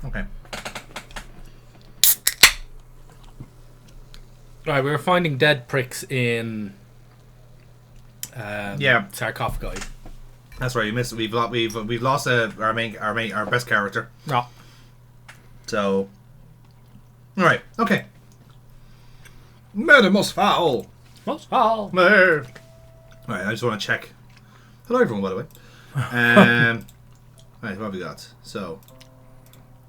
Okay. Right, we were finding dead pricks in sarcophagi. That's right. You missed. We've lost our best character. No. So. All right. Okay. Murder must foul. Must foul. Murder. All right. I just want to check. Hello, everyone. By the way. Right. What have we got? So.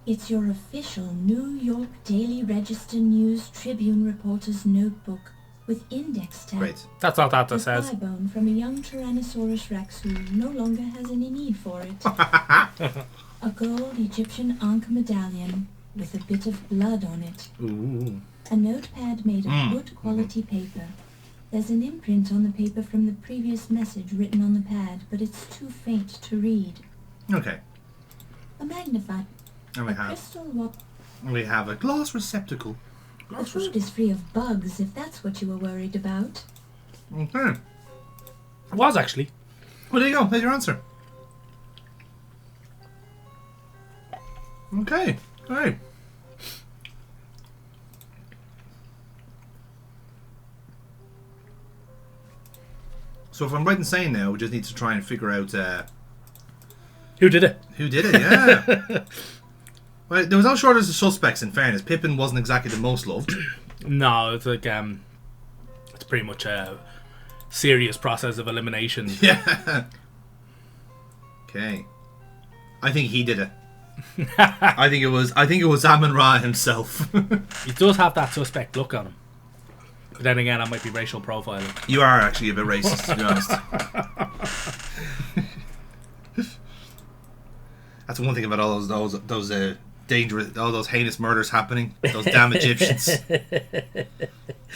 It's your official New York Daily Register News Tribune reporter's notebook with index tag. Great. That's not that A says. thigh bone from a young Tyrannosaurus rex who no longer has any need for it. A gold Egyptian Ankh medallion with a bit of blood on it. Ooh. A notepad made of good quality paper. There's an imprint on the paper from the previous message written on the pad, but it's too faint to read. Okay. A magnified. And we have a glass receptacle. The food is free of bugs, if that's what you were worried about. Okay. It was actually. Well, there you go. There's your answer. Okay. All right. So if I'm right in saying now, we just need to try and figure out Who did it? who did it. Yeah. Well, there was no shortage of suspects. In fairness, Pippin wasn't exactly the most loved. No, it's like it's pretty much a serious process of elimination. Yeah. Okay. I think he did it. I think it was Amon Ra himself. He does have that suspect look on him. But then again, that might be racial profiling. You are actually a bit racist, to be honest. That's one thing about all those dangerous, all those heinous murders happening. Those damn Egyptians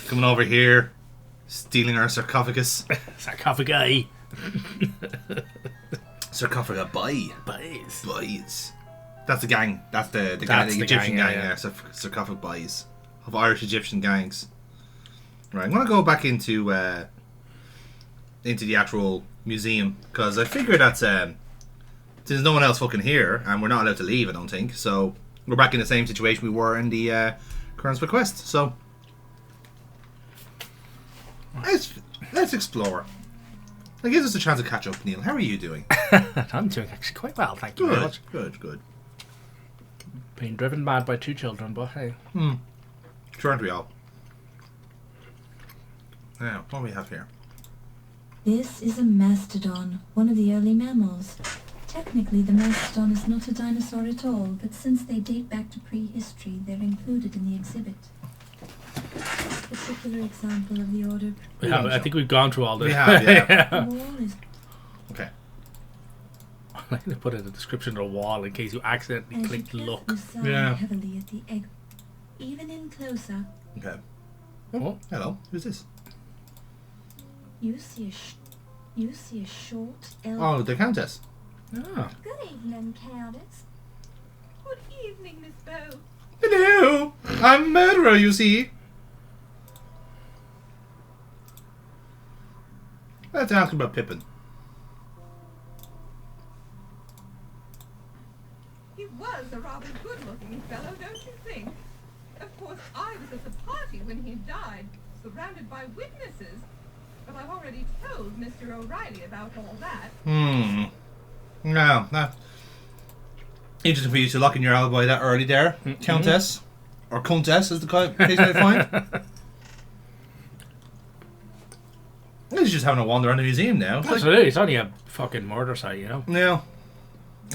coming over here, stealing our sarcophagus. Sarcophagi. Sarcophagi. Boys. That's the gang. That's the Egyptian gang. Yeah. Sarcophagi of Irish Egyptian gangs. Right, I'm gonna go back into the actual museum because I figure that there's no one else fucking here and we're not allowed to leave. I don't think so. We're back in the same situation we were in the current request. So let's explore. It gives us a chance to catch up. Neil, how are you doing? I'm doing actually quite well, thank you very much. Good. Being driven mad by 2 children, but hey. Sure, aren't we all? Now, what do we have here? This is a mastodon, one of the early mammals. Technically, the mastodon is not a dinosaur at all, but since they date back to prehistory, they're included in the exhibit. This particular example of the order... I think we've gone through all this. We have, yeah. The wall is... Okay. I'm going to put in the description of the wall in case you accidentally clicked look. Yeah. Heavily at the egg. Even in close-up, Okay. Oh. Hello. Who's this? you see a short, Oh, the Countess. Ah. Good evening, Countess. Good evening, Miss Bow. Hello. I'm a murderer, you see. Let's ask about Pippin. He was a rather good-looking fellow, don't you think? Of course, I was at the party when he died, surrounded by witnesses. But I've already told Mr. O'Reilly about all that. No. Interesting for you to lock in your alibi that early there, Countess. Or Countess, as the case may find. He's just having a wander around the museum now. Absolutely, it's only a fucking murder site, you know? Yeah.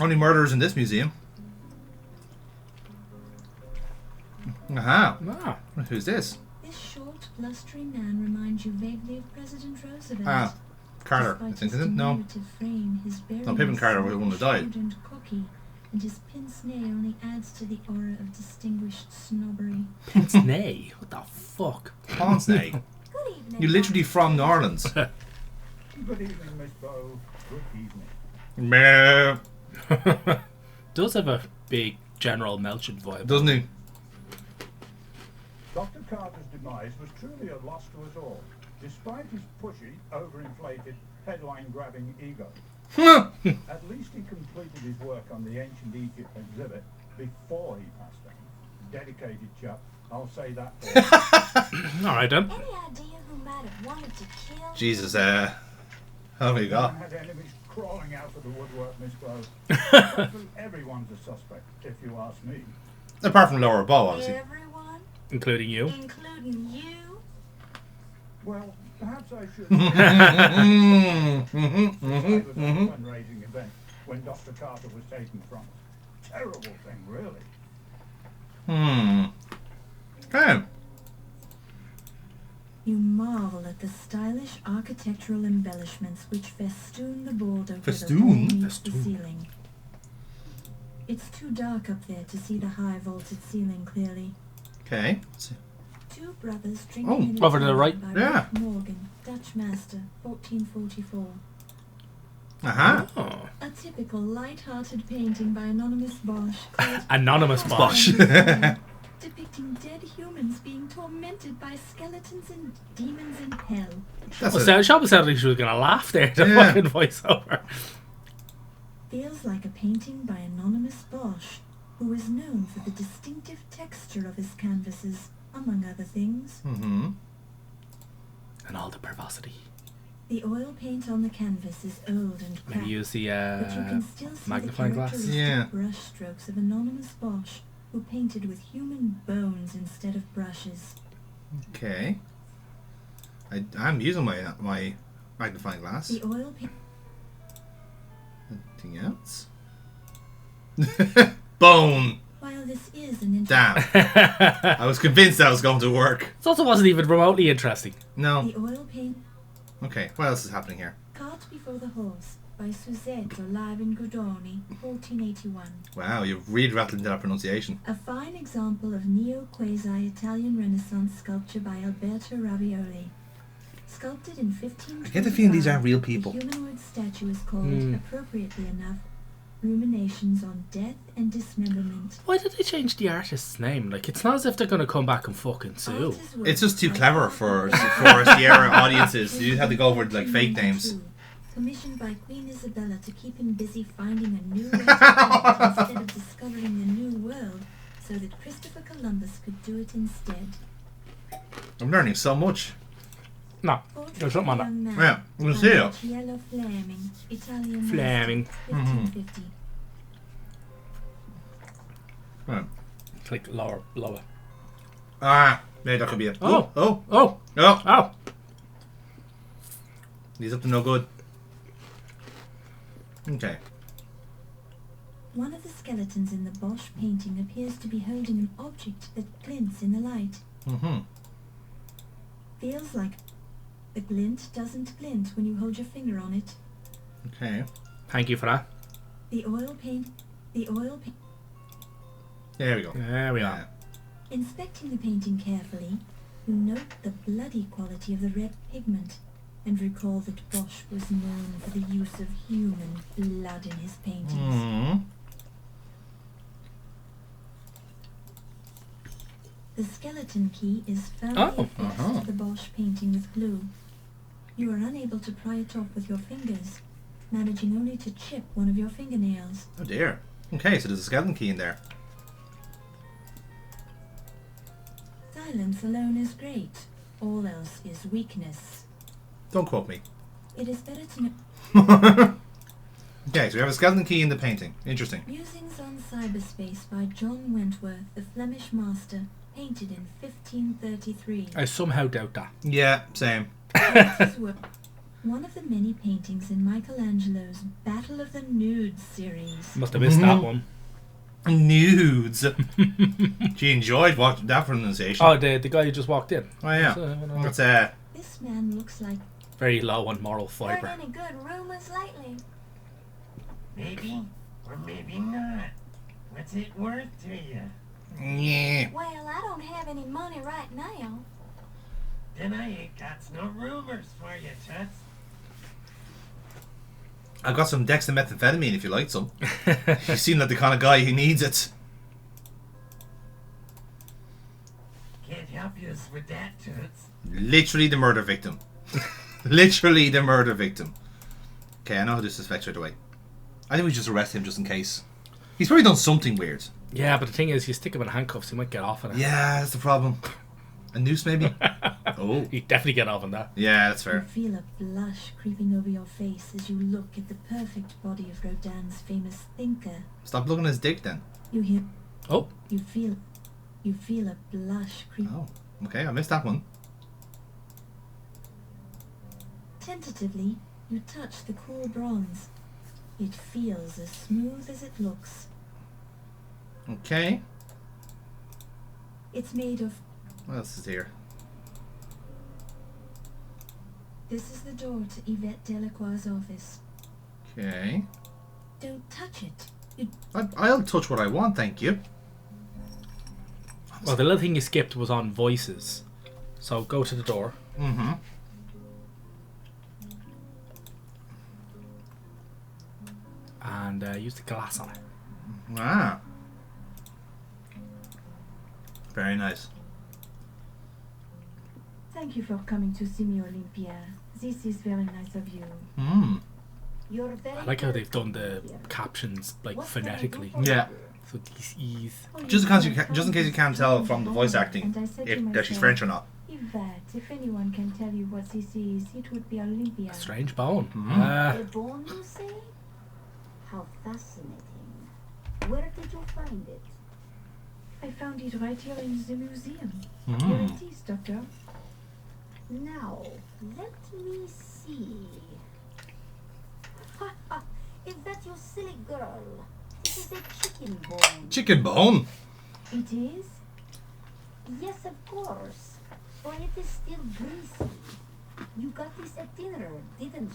Only murderers in this museum. Aha. Ah. Who's this? This short, blustery man reminds you vaguely of President Roosevelt. Ah, Carter, I think, isn't it? No. Pippin Carter was the one that died. And cocky, and his pince-nez only adds to the aura of distinguished snobbery. Pince-nez? What the fuck? Pince-nez. Good evening. You're literally from New Orleans. Good evening, Miss Bow. Good evening. Meh. Does have a big General Melchett vibe. Doesn't he? Dr. Carter's demise was truly a loss to us all, despite his pushy, overinflated, headline-grabbing ego. At least he completed his work on the ancient Egypt exhibit, before he passed on. Dedicated chap, I'll say that for him. All right then. Any idea who might have wanted to kill? Jesus, how have we got? Had enemies crawling out of the woodwork, Miss Close. Everyone's a suspect, if you ask me. Apart from Laura Bow, obviously. Everyone, Including you. including you. Well, perhaps I should. It was a fundraising event when Dr. Carter was taken from us. Terrible thing, really. Okay. You marvel at the stylish architectural embellishments which festoon the border where the Festoon? wall meets the Festoon. ceiling. It's too dark up there to see the high vaulted ceiling clearly. Okay. Two brothers drinking Oh, in a over to the tavern right. by Yeah. Ralph Morgan, Dutch master, 1444. Uh-huh. Oh. A typical light-hearted painting by anonymous Bosch called Anonymous Bosch. depicting dead humans being tormented by skeletons and demons in hell. That's Well, it. Shabba sounded like she was gonna laugh there. The Yeah. fucking voiceover. Feels like a painting by anonymous Bosch, who is known for the distinctive texture of his canvases, among other things. Mm-hmm. And all the pervosity. The oil paint on the canvas is old and cracked, Maybe use the but you can still see magnifying the glass. characteristic Yeah. brush strokes of anonymous Bosch, who painted with human bones instead of brushes. Okay. I'm using my magnifying glass. The oil paint. Anything else? Bone! While this is an Damn. I was convinced that was going to work. It also wasn't even remotely interesting. No. the oil paint Okay, what else is happening here? Cart Before the Horse by Suzette Olive Godoni, 1481. Wow, you've really rattled into that pronunciation. A fine example of neo-quasi-Italian Renaissance sculpture by Alberto Ravioli. Sculpted in 1525, I get the feeling these aren't real people. The humanoid statue is called, appropriately enough, Ruminations on Death and Dismemberment. Why did they change the artist's name? Like, it's not as if they're gonna come back and fucking sue. Artist work It's just too by clever for Sierra audiences. You have to go with like fake names. Commissioned by Queen Isabella to keep him busy finding a new way to paint instead of discovering the new world, so that Christopher Columbus could do it instead. I'm learning so much. No, Portrait there's something on of a that. young man Yeah, we'll by see it. Marcello Flaming, Italian Flaming. master, 1550. Right. It's like lower. Ah, maybe that could be it. Oh. Oh, Oh, oh. oh. He's up to no good. Okay. One of the skeletons in the Bosch painting appears to be holding an object that glints in the light. Mm-hmm. Feels like the glint doesn't glint when you hold your finger on it. Okay. Thank you for that. The oil paint. There we go. There we are. Inspecting the painting carefully, you note the bloody quality of the red pigment and recall that Bosch was known for the use of human blood in his paintings. Mm-hmm. The skeleton key is firmly Oh, affixed to the Bosch painting with glue. You are unable to pry it off with your fingers, managing only to chip one of your fingernails. Oh dear. Okay, so there's a skeleton key in there. Silence alone is great. All else is weakness. Don't quote me. It is better to know. Okay, so we have a skeleton key in the painting. Interesting. Musings on Cyberspace by John Wentworth, the Flemish master, painted in 1533. I somehow doubt that. Yeah, same. His work- One of the many paintings in Michelangelo's Battle of the Nudes series. Must have missed that one. Nudes. She enjoyed watching that pronunciation. Oh, the guy who just walked in. Oh, yeah. That's, That's This man looks like very low on moral Heard fibre. any good rumors lately? Maybe, or maybe not. What's it worth to you? yeah. Well, I don't have any money right now. Then I ain't got no rumors for you, Toots. I've got some dextromethamphetamine if you like some. You seem like the kind of guy who needs it. Can't help you with that, Toots. Literally the murder victim. Literally the murder victim. Okay, I know how this affects right away. I think we just arrest him just in case. He's probably done something weird. Yeah, but the thing is, you stick him in handcuffs, he might get off on it. Yeah, that's the problem. A noose, maybe? Oh. He'd definitely get off on that. Yeah, that's You fair. feel a blush creeping over your face as you look at the perfect body of Rodin's famous thinker. Stop looking at his dick then. You hear, Oh, you feel a blush creep. Oh, okay, I missed that one. Tentatively, you touch the cool bronze. It feels as smooth as it looks. Okay. It's made of. What else is here? This is the door to Yvette Delacroix's office. Okay. Don't touch it. I'll touch what I want, thank you. well, the little thing you skipped was on voices. So go to the door. Mm-hmm. And use the glass on it. Ah. Very nice. Thank you for coming to see me, Olympia. This is very nice of you. Mm. You're very I like how good they've done the company here. captions like What can I do phonetically. for you? Yeah. So these E's. Just in case you can't tell from the voice acting if that she's French or not. Yvette, if anyone can tell you what this is, it would be Olympia. A strange bone. Mm. A bone, you say? How fascinating. Where did you find it? I found it right here in the museum. Here Mm. it is, Doctor. Now, let me see. Ha ha! Is that you silly girl? This is a chicken bone. Chicken bone? It is? Yes, of course. For it is still greasy. You got this at dinner, didn't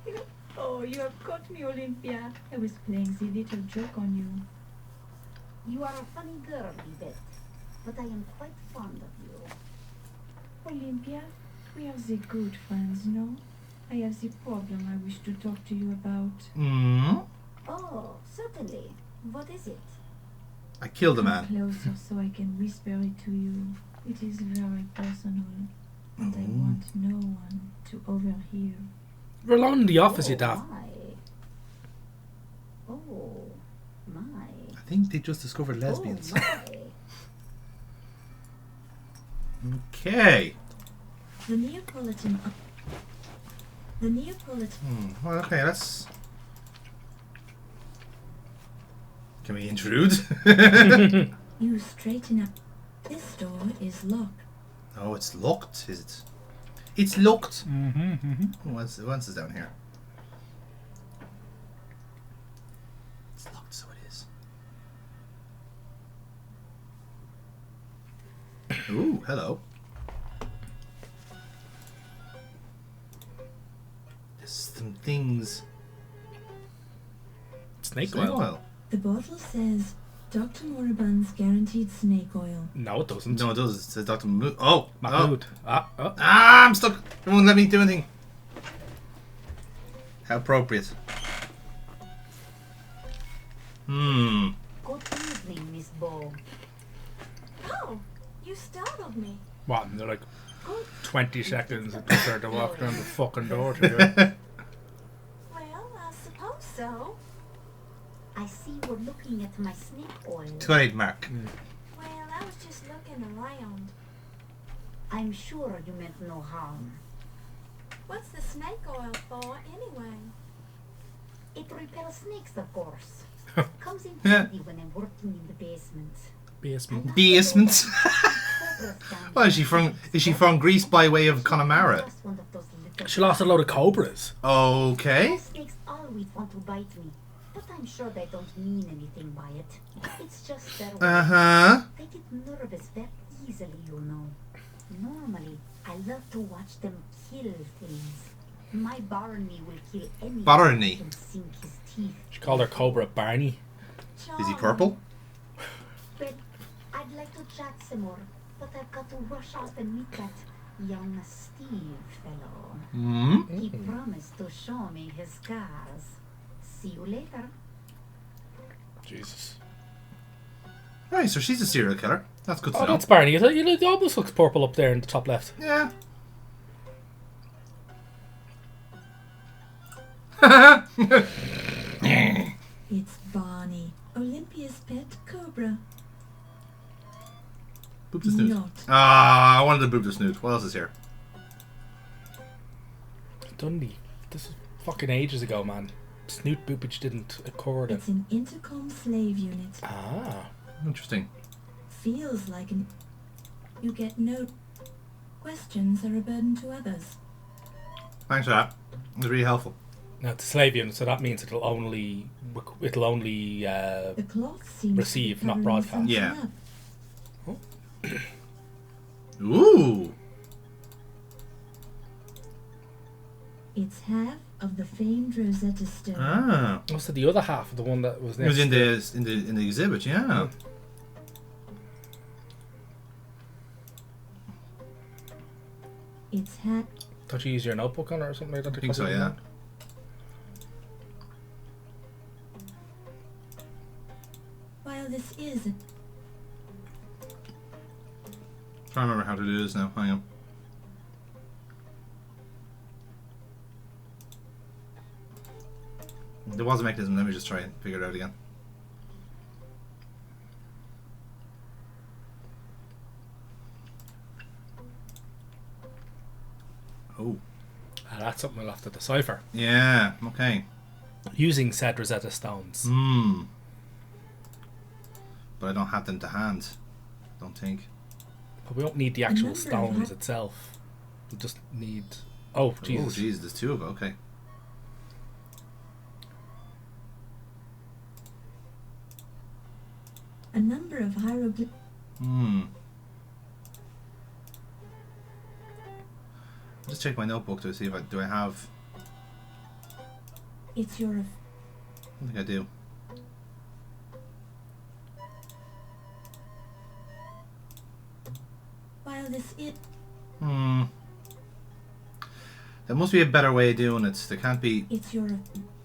you? Oh, you have caught me, Olympia. I was playing the little joke on you. You are a funny girl, Yvette, but I am quite fond of you. Olympia, we are the good friends, no? I have the problem I wish to talk to you about. Mm. Oh, certainly. What is it? I killed a Come man. closer so I can whisper it to you. It is very personal, and I Oh. want no one to overhear. We're alone in the office, you daft. My. Oh, my. I think they just discovered lesbians. Oh, my. Okay. The Neapolitan. The Neapolitan. Well, okay, let's. Can we intrude? You straighten up. This door is locked. Oh, it's locked, is it? It's locked. Mm-hmm. What's is down here? It's locked, so it is. Ooh, hello. There's some things. Snake Snake oil. oil. The bottle says Dr. Moribund's guaranteed snake oil. No, it doesn't. No, it does. It says Dr. Mahmood. Oh! Mahmood. Oh. Oh. Ah, I'm stuck. It won't let me do anything. How appropriate. Hmm. Good evening, Miss Bow. Oh, you startled me. What? And they're like Good. 20 seconds until they start to walk around the fucking door to you. Well, I suppose so. I see you're looking at my snake oil. Trademark. Well, I was just looking around. I'm sure you meant no harm. What's the snake oil for, anyway? It repels snakes, of course. Comes in Yeah. handy when I'm working in the basement. Basement. Basement. Cobras down Well, is she from? Is she from Greece by way of Connemara? Just one of those little She lost a load of cobras. Okay. Those snakes always want to bite me, but I'm sure they don't mean anything by it. It's just their way. Uh-huh. They get nervous very easily, you know. Normally, I love to watch them kill things. My Barney will kill anyone Barney? who can sink his teeth. She called her cobra Barney. Is he purple? Well, I'd like to chat some more, but I've got to rush off and meet that young Steve fellow. Hmm. He promised to show me his scars. See you later. Jesus. Right, so she's a serial killer. That's good to Oh, know. that's Barney. It almost looks purple up there in the top left. Yeah. It's Barney. Olympia cobra. Boop the snoot. Not. Ah, I wanted to boop the snoot. What else is here? Dundee. This is fucking ages ago, man. Snoot boopage didn't occur then. It's an intercom slave unit. Ah. Interesting. Feels like an... You get no... Questions are a burden to others. Thanks for that. It was really helpful. Now it's a slave unit, so that means it'll only The cloth seems receive, to be not covering broadcast. Yeah. something up. Ooh. It's half of the famed Rosetta Stone. Ah. What's the other half of the one that was It next? was in the exhibit. Yeah. It's half... Thought you used your notebook on it or something like that? I think so. Yeah. While this is a... Trying to remember how to do this now. Hang on. There was a mechanism. Let me just try and figure it out again. Oh. That's something we'll have to decipher. Yeah. Okay. Using said Rosetta Stones. Hmm. But I don't have them to hand. Don't think. But we don't need the actual number of stones ha- itself. We just need... Oh, Jesus. Oh, jeez. There's two of them. Okay. A number of hieroglyphs... Hmm. Just check my notebook to see if I have. It's your... I don't think I do. While this is... Hmm. There must be a better way of doing it. There can't be. It's your...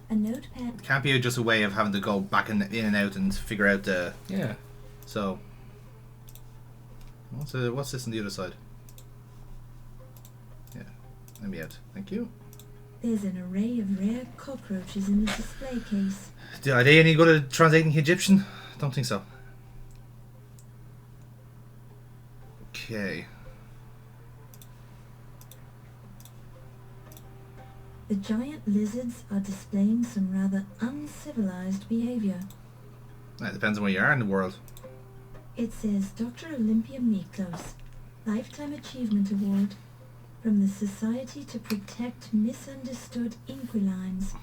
A notepad... Can't be just a way of having to go back in and out and figure out the. Yeah. So. What's this on the other side? Yeah. Let me out. Thank you. There's an array of rare cockroaches in the display case. Are they any good at translating Egyptian? Don't think so. Okay. The giant lizards are displaying some rather uncivilized behavior. It depends on where you are in the world. It says Dr. Olympia Miklos, Lifetime Achievement Award from the Society to Protect Misunderstood Inquilines.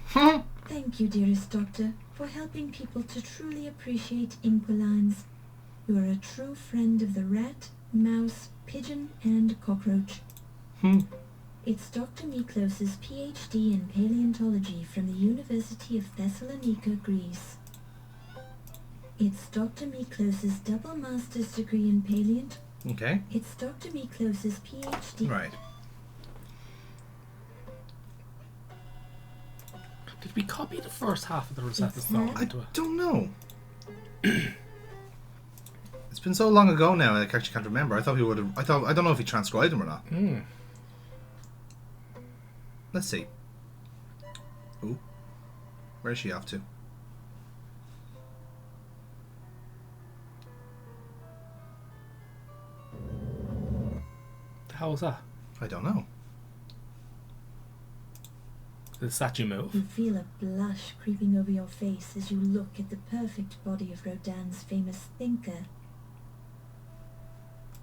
Thank you, dearest Doctor, for helping people to truly appreciate inquilines. You are a true friend of the rat, mouse, pigeon, and cockroach. It's Dr. Miklos' PhD in paleontology from the University of Thessalonica, Greece. It's Dr. Miklos' double master's degree in paleontology. Okay. It's Dr. Miklos' PhD. Right. Did we copy the first half of the Rosetta It's Stone not. I into it? don't know. It's been so long ago now. I actually can't remember. I don't know if he transcribed them or not. Let's see. Ooh. Where's she off to? How was that? I don't know. Did the statue move? You feel a blush creeping over your face as you look at the perfect body of Rodin's famous thinker,